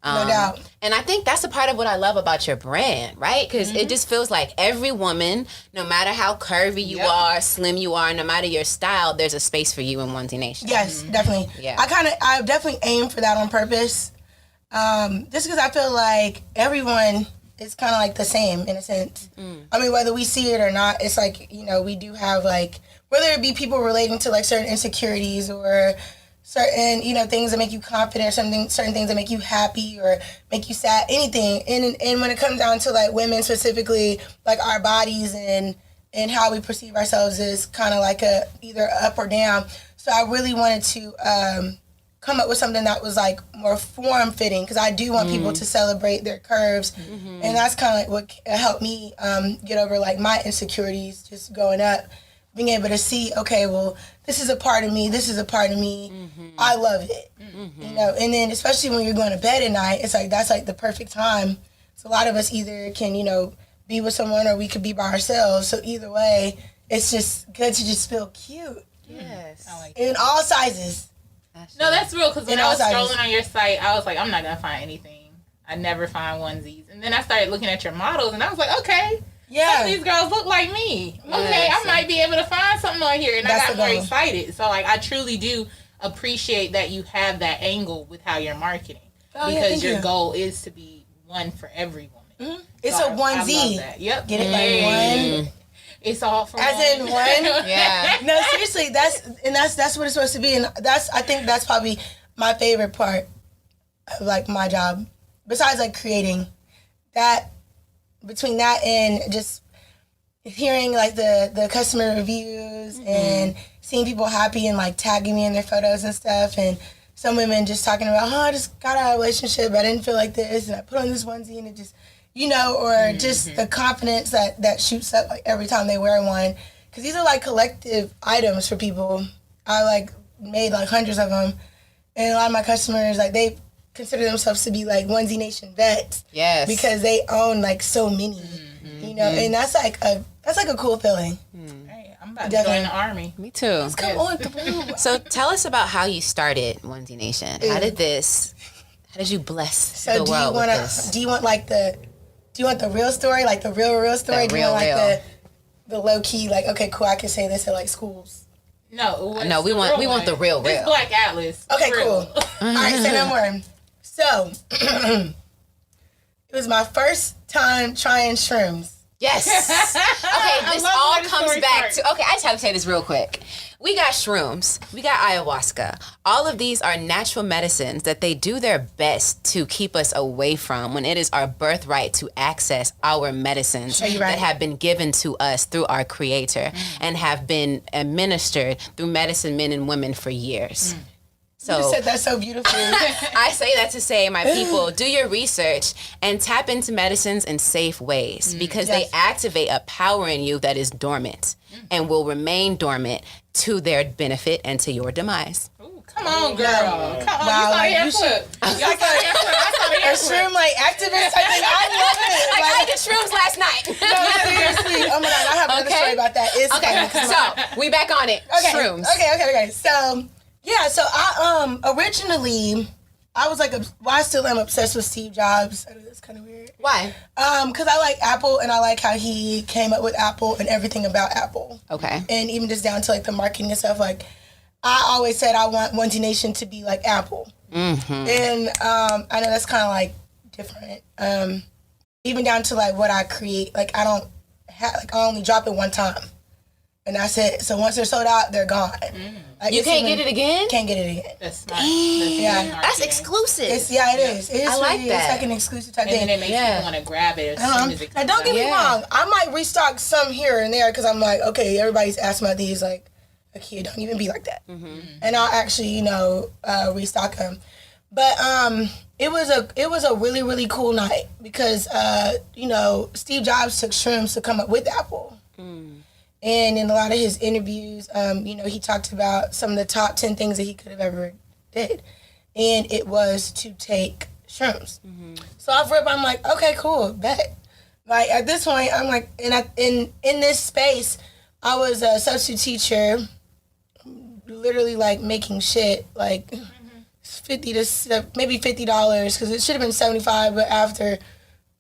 No doubt. And I think that's a part of what I love about your brand, right? Because it just feels like every woman, no matter how curvy you are, slim you are, no matter your style, there's a space for you in Onesie Nation. Yes, definitely. Yeah. I definitely aim for that on purpose. Just because I feel like everyone is kind of like the same in a sense. I mean, whether we see it or not, it's like, you know, we do have like, whether it be people relating to like certain insecurities or certain, you know, things that make you confident or certain things that make you happy or make you sad, anything. And when it comes down to like women specifically, like our bodies and how we perceive ourselves is kind of like a either up or down. So I really wanted to come up with something that was like more form fitting, because I do want people to celebrate their curves, and that's kind of like what helped me get over like my insecurities just growing up. Being able to see, okay, well, this is a part of me, this is a part of me. I love it. You know, and then especially when you're going to bed at night, it's like that's like the perfect time. So a lot of us either can, you know, be with someone or we could be by ourselves. So either way, it's just good to just feel cute. Yes. I like In all sizes. No, that's real, because when In I all was sizes. scrolling on your site, I was like, I'm not going to find anything. I never find onesies. And then I started looking at your models, and I was like, okay. Some of these girls look like me. Okay, I might be able to find something on here. And That's I got more the goal. excited. So, like, I truly do appreciate that you have that angle with how you're marketing. Because thank your you. goal is to be one for every woman. It's So a onesie. I love that. Yep. Get it like one. It's all for As one. in one? Yeah. No, seriously, that's what it's supposed to be. And I think that's probably my favorite part of like my job. Besides like creating that, between that and just hearing like the customer reviews and seeing people happy and like tagging me in their photos and stuff, and some women just talking about, I just got out of a relationship, I didn't feel like this, and I put on this onesie and it just, you know, or just the confidence that shoots up like every time they wear one, because these are like collective items for people. I like made like hundreds of them, and a lot of my customers, like, they consider themselves to be like Onesie Nation vets. Yes. Because they own like so many, you know, and that's like a cool feeling. Hey, I'm about to join the army. Me too. Come on through. So tell us about how you started Onesie Nation. How did you bless So the world with this? do you want the real story, like the real story? The Do you want real. like the low key, like, okay, cool, I can say this at like schools? No, We want the real. It's Black Atlas. Okay, Real. cool. All right, say no more. So, it was my first time trying shrooms. Yes. Okay, this love all where the comes story back starts. to, okay, I just have to say this real quick. We got shrooms, we got ayahuasca. All of these are natural medicines that they do their best to keep us away from when it is our birthright to access our medicines that have been given to us through our creator and have been administered through medicine men and women for years. So You said that so beautifully. I say that to say, my people, do your research and tap into medicines in safe ways because they activate a power in you that is dormant and will remain dormant to their benefit and to your demise. Ooh, come on, girl. Come on. Wow, you like, saw you the airport. I saw the airport. I saw the A airport. shroom like activist type thing. I love it. Like, I Like, did shrooms last night. no, seriously. Oh my God, I have another story about that. It's Okay, funny. so we back on it. Okay. Shrooms. Okay. So yeah, so I originally I was like, I still am obsessed with Steve Jobs. I know that's kind of weird. Why? Because I like Apple and I like how he came up with Apple and everything about Apple. Okay. And even just down to like the marketing and stuff. Like, I always said I want Onesie Nation to be like Apple. And I know that's kind of like different. Even down to like what I create. Like, I don't I only drop it one time. And that's it. So once they're sold out, they're gone. Like, You can't get it again? Can't get it again. That's smart. Yeah. That's exclusive. It is. It is I like really, that. It's like an exclusive type And thing. then it makes you want to grab it as soon as it Now, comes don't get me Yeah. wrong. I might restock some here and there because I'm like, okay, everybody's asking about these. Like, Akiya, don't even be like that. And I'll actually, restock them. But it was a really, really cool night because Steve Jobs took shrooms to come up with Apple. And in a lot of his interviews, he talked about some of the top 10 things that he could have ever did. And it was to take shrooms. So off rip, I'm like, okay, cool, bet. Like, at this point, I'm like, in this space, I was a substitute teacher, literally, like, making shit, like, maybe $50 because it should have been $75, but after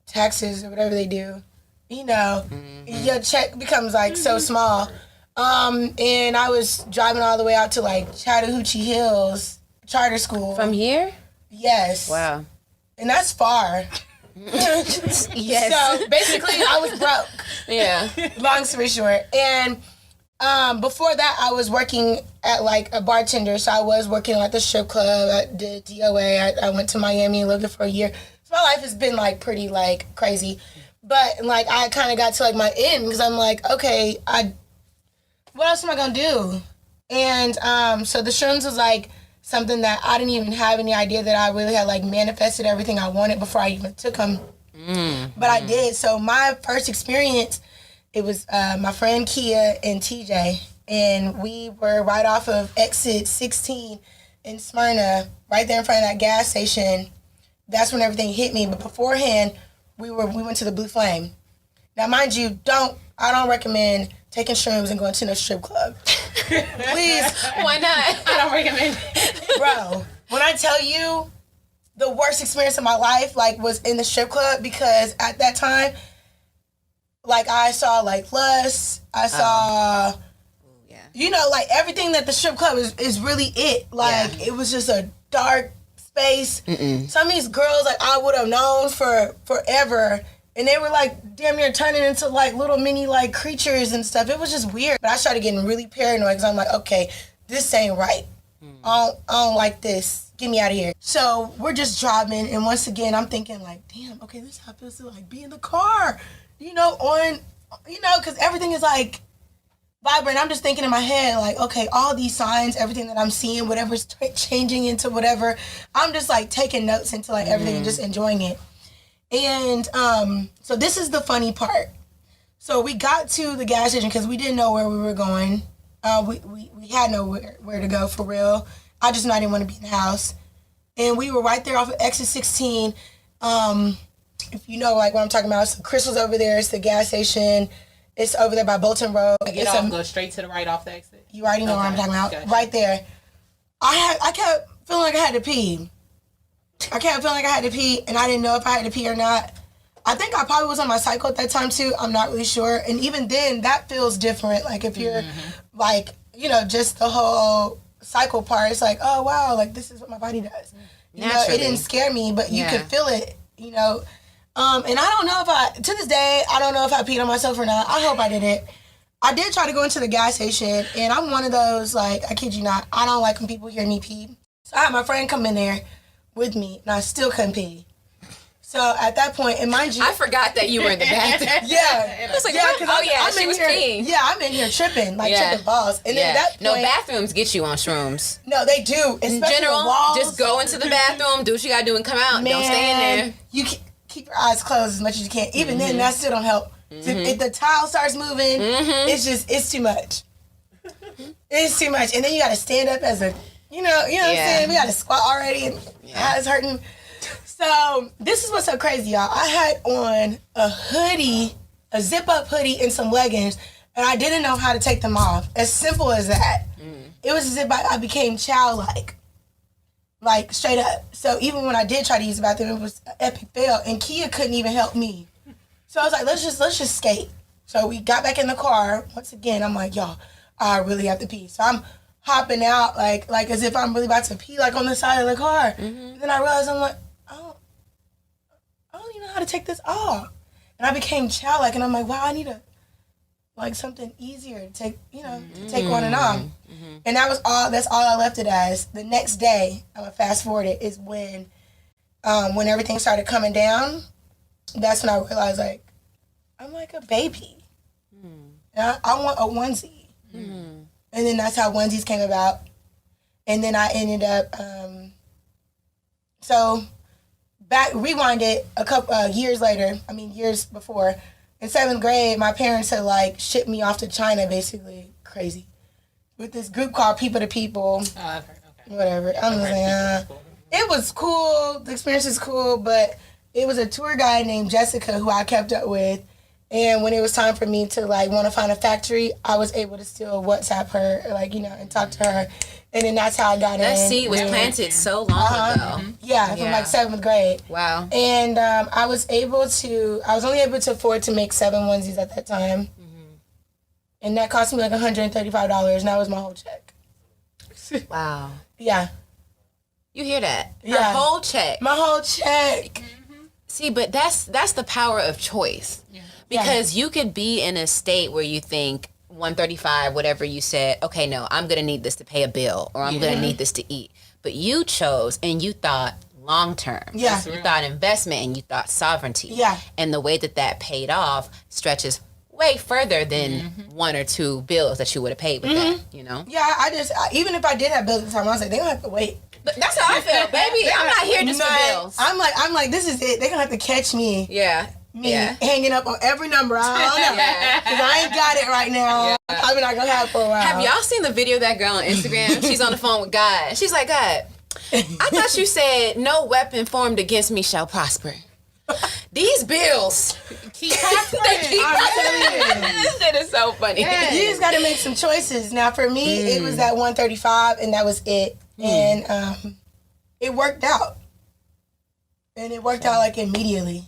taxes or whatever they do, your check becomes like so small. And I was driving all the way out to like Chattahoochee Hills charter school. From here? Yes. Wow. And that's far. Yes. So basically, I was broke. Yeah. Long story short. And before that, I was working at like a bartender. So I was working at the strip club. I did DOA. I went to Miami, lived there for a year. So my life has been like pretty like crazy. But like I kind of got to like my end because I'm like, okay, what else am I gonna do? And so the shrooms was like something that I didn't even have any idea that I really had like manifested everything I wanted before I even took them. But I did. So my first experience, it was my friend Kia and TJ, and we were right off of exit 16 in Smyrna, right there in front of that gas station. That's when everything hit me. But beforehand, we went to the Blue Flame. Now, mind you, I don't recommend taking shrooms and going to a strip club. Please. Why not? I don't recommend it. Bro, when I tell you the worst experience of my life, like, was in the strip club, because at that time, like, I saw, like, lust. I saw, like, everything that the strip club is really it. Like, it was just a dark space. Some of these girls, like, I would have known for forever. And they were, like, damn near turning into, like, little mini, like, creatures and stuff. It was just weird. But I started getting really paranoid because I'm like, okay, this ain't right. I don't like this. Get me out of here. So we're just driving. And once again, I'm thinking, like, damn, okay, this is how it feels to, like, be in the car. Because everything is, like, vibrant. I'm just thinking in my head, like, okay, all these signs, everything that I'm seeing, whatever's changing into whatever, I'm just, like, taking notes into, like, everything and just enjoying it. And so this is the funny part. So we got to the gas station because we didn't know where we were going. We had nowhere where to go for real. I just know I didn't want to be in the house. And we were right there off of exit 16. If you know, like, what I'm talking about, it's the Crystal's over there. It's the gas station. It's over there by Bolton Road. Go straight to the right off the exit. You already know where I'm talking about. Gotcha. Right there. I kept feeling like I had to pee. And I didn't know if I had to pee or not. I think I probably was on my cycle at that time, too. I'm not really sure. And even then, that feels different. Like, if you're, like, just the whole cycle part, it's like, oh, wow, like, this is what my body does. It didn't scare me, but you could feel it, And I don't know to this day, I don't know if I peed on myself or not. I hope I didn't. I did try to go into the gas station, and I'm one of those, like, I kid you not, I don't like when people hear me pee. So I had my friend come in there with me, and I still couldn't pee. So at that point, and mind you, I forgot that you were in the bathroom. Yeah, I was like, she was peeing. Yeah, I'm in here tripping balls. And then at that point, no, bathrooms get you on shrooms. No, they do. In general, walls. just go into the bathroom, do what you gotta do, and come out. Don't stay in there. You keep your eyes closed as much as you can. Even then, that still don't help. If the towel starts moving, it's too much. It's too much, and then you gotta stand up as a, what I'm saying. We gotta squat already, and eyes hurting. So this is what's so crazy, y'all. I had on a hoodie, a zip-up hoodie, and some leggings, and I didn't know how to take them off. As simple as that. It was as if I became childlike, like straight up. So even when I did try to use the bathroom, it was an epic fail, and Kia couldn't even help me. So I was like, let's just skate. So we got back in the car. Once again, I'm like, y'all, I really have to pee. So I'm hopping out like as if I'm really about to pee, like on the side of the car. And then I realized I'm like, I don't even know how to take this off. And I became childlike, and I'm like, wow, I need something easier to take, to take on and off. And that's all I left it as. The next day, I'm gonna fast forward it, is when everything started coming down. That's when I realized, like, I'm like a baby. And I want a onesie. And then that's how onesies came about. And then I ended up, rewind it a couple years later, years before, in 7th grade, my parents had, like, shipped me off to China, basically. Crazy. With this group called People to People. Oh, I've heard, okay. Whatever. I'm just like, it was cool. The experience was cool, but it was a tour guide named Jessica who I kept up with. And when it was time for me to, like, want to find a factory, I was able to still WhatsApp her, like, and talk to her. And then that's how I got in. That seed was planted so long ago. Yeah, from like 7th grade. Wow. And I was only able to afford to make 7 onesies at that time. And that cost me like $135, and that was my whole check. Wow. Yeah. You hear that? Yeah. Her whole check. My whole check. See, but that's the power of choice. Yeah. Because you could be in a state where you think, 135, whatever you said, okay, no, I'm going to need this to pay a bill, or I'm going to need this to eat. But you chose and you thought long term. Yeah. You thought investment and you thought sovereignty. Yeah. And the way that paid off stretches way further than 1 or 2 bills that you would have paid with that, you know? Yeah, even if I did have bills at the time, I was like, they're going to have to wait. But that's how I feel, baby. I'm not here just for bills. I'm like, this is it. They're going to have to catch me. Yeah. Hanging up on every number. I don't know. Because I ain't got it right now. Yeah. I'm not going to have it for a while. Have y'all seen the video of that girl on Instagram? She's on the phone with God. She's like, God, I thought you said no weapon formed against me shall prosper. These bills keep prospering. This shit is so funny. Yeah. You just got to make some choices. Now, for me, it was that 135, and that was it. And it worked out. And it worked out, like, immediately.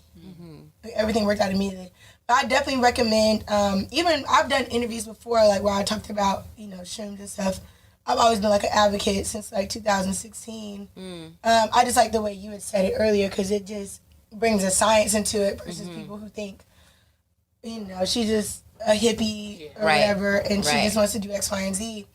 Everything worked out immediately. But I definitely recommend, even I've done interviews before, like where I talked about, shrooms and stuff. I've always been like an advocate since like 2016. I just like the way you had said it earlier, because it just brings a science into it versus people who think, she's just a hippie or whatever, and she just wants to do X, Y, and Z.